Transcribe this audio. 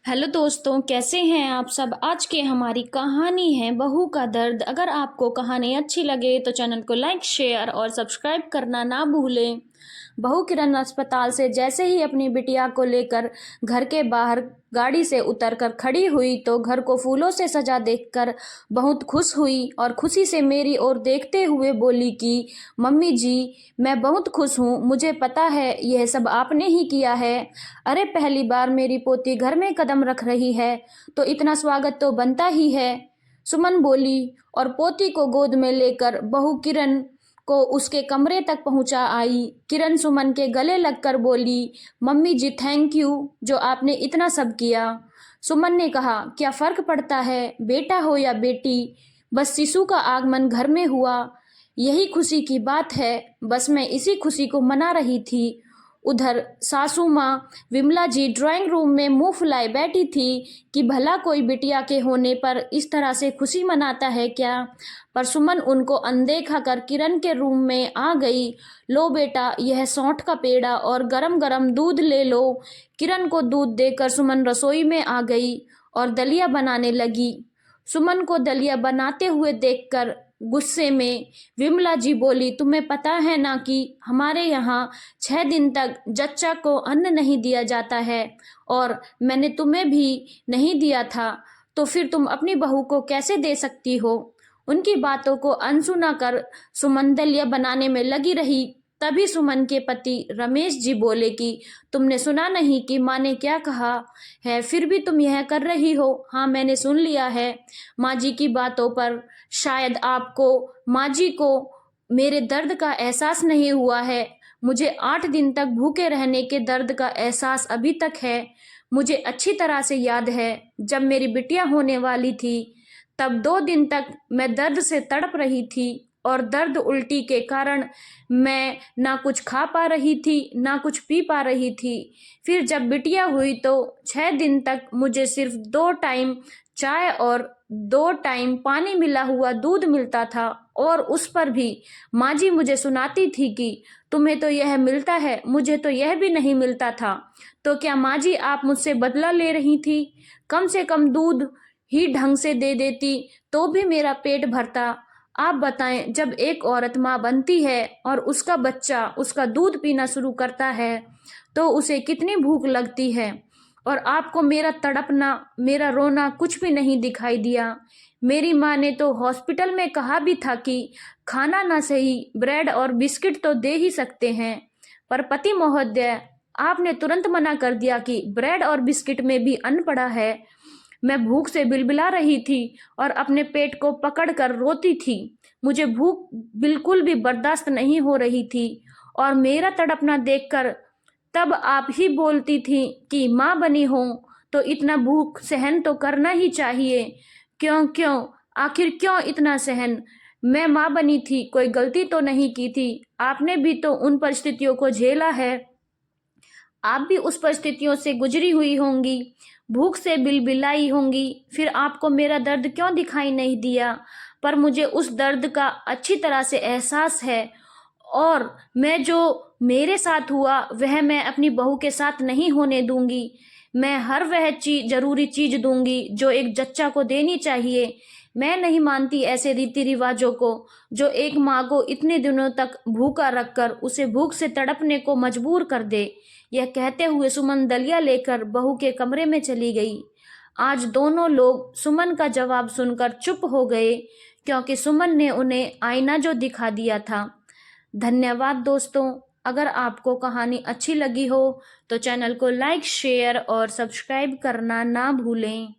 Hello दोस्तों, कैसे हैं आप सब। आज की हमारी कहानी है बहू का दर्द। अगर आपको कहानी अच्छी लगे तो चैनल को लाइक शेयर और सब्सक्राइब करना ना भूलें। बहू किरण अस्पताल से जैसे ही अपनी बिटिया को लेकर घर के बाहर गाड़ी से उतरकर खड़ी हुई तो घर को फूलों से सजा देखकर बहुत खुश हुई और खुशी से मेरी ओर देखते हुए बोली कि मम्मी जी, मैं बहुत खुश हूँ। मुझे पता है यह सब आपने ही किया है। अरे, पहली बार मेरी पोती घर में कदम रख रही है तो इतना स्वागत तो बनता ही है, सुमन बोली और पोती को गोद में लेकर बहू किरण को उसके कमरे तक पहुंचा आई। किरण सुमन के गले लगकर बोली, मम्मी जी थैंक यू जो आपने इतना सब किया। सुमन ने कहा, क्या फर्क पड़ता है, बेटा हो या बेटी, बस शिशु का आगमन घर में हुआ, यही खुशी की बात है। बस मैं इसी खुशी को मना रही थी। उधर सासू माँ विमला जी ड्राइंग रूम में मुंह फुलाए बैठी थी कि भला कोई बिटिया के होने पर इस तरह से खुशी मनाता है क्या। पर सुमन उनको अनदेखा कर किरण के रूम में आ गई। लो बेटा, यह सौंठ का पेड़ा और गरम गरम दूध ले लो। किरण को दूध देकर सुमन रसोई में आ गई और दलिया बनाने लगी। सुमन को दलिया बनाते हुए देखकर गुस्से में विमला जी बोली, तुम्हें पता है ना कि हमारे यहाँ 6 दिन तक जच्चा को अन्न नहीं दिया जाता है और मैंने तुम्हें भी नहीं दिया था, तो फिर तुम अपनी बहू को कैसे दे सकती हो। उनकी बातों को अनसुना कर सुमन दलिया बनाने में लगी रही। तभी सुमन के पति रमेश जी बोले कि तुमने सुना नहीं कि माँ ने क्या कहा है, फिर भी तुम यह कर रही हो। हाँ, मैंने सुन लिया है माँ जी की बातों पर। शायद आपको, माँ जी को, मेरे दर्द का एहसास नहीं हुआ है। मुझे 8 दिन तक भूखे रहने के दर्द का एहसास अभी तक है। मुझे अच्छी तरह से याद है जब मेरी बिटिया होने वाली थी तब 2 दिन तक मैं दर्द से तड़प रही थी और दर्द उल्टी के कारण मैं ना कुछ खा पा रही थी ना कुछ पी पा रही थी। फिर जब बिटिया हुई तो 6 दिन तक मुझे सिर्फ 2 टाइम चाय और 2 टाइम पानी मिला हुआ दूध मिलता था और उस पर भी माँ जी मुझे सुनाती थी कि तुम्हें तो यह मिलता है, मुझे तो यह भी नहीं मिलता था। तो क्या माँ जी आप मुझसे बदला ले रही थी? कम से कम दूध ही ढंग से दे देती तो भी मेरा पेट भरता। आप बताएं, जब एक औरत माँ बनती है और उसका बच्चा उसका दूध पीना शुरू करता है तो उसे कितनी भूख लगती है। और आपको मेरा तड़पना, मेरा रोना कुछ भी नहीं दिखाई दिया। मेरी माँ ने तो हॉस्पिटल में कहा भी था कि खाना ना सही ब्रेड और बिस्किट तो दे ही सकते हैं, पर पति महोदय आपने तुरंत मना कर दिया कि ब्रेड और बिस्किट में भी अन्न पड़ा है। मैं भूख से बिलबिला रही थी और अपने पेट को पकड़कर रोती थी। मुझे भूख बिल्कुल भी बर्दाश्त नहीं हो रही थी और मेरा तड़पना देखकर तब आप ही बोलती थी कि माँ बनी हो तो इतना भूख सहन तो करना ही चाहिए। क्यों क्यों, आखिर क्यों इतना सहन। मैं माँ बनी थी, कोई गलती तो नहीं की थी। आपने भी तो उन परिस्थितियों को झेला है, आप भी उस परिस्थितियों से गुजरी हुई होंगी, भूख से बिलबिलाई होंगी। फिर आपको मेरा दर्द क्यों दिखाई नहीं दिया? पर मुझे उस दर्द का अच्छी तरह से एहसास है और मैं जो मेरे साथ हुआ वह मैं अपनी बहू के साथ नहीं होने दूंगी। मैं हर वह जरूरी चीज दूंगी जो एक जच्चा को देनी चाहिए। मैं नहीं मानती ऐसे रीति रिवाजों को जो एक माँ को इतने दिनों तक भूखा रखकर उसे भूख से तड़पने को मजबूर कर दे। यह कहते हुए सुमन दलिया लेकर बहू के कमरे में चली गई। आज दोनों लोग सुमन का जवाब सुनकर चुप हो गए क्योंकि सुमन ने उन्हें आईना जो दिखा दिया था। धन्यवाद दोस्तों। अगर आपको कहानी अच्छी लगी हो तो चैनल को लाइक शेयर और सब्सक्राइब करना ना भूलें।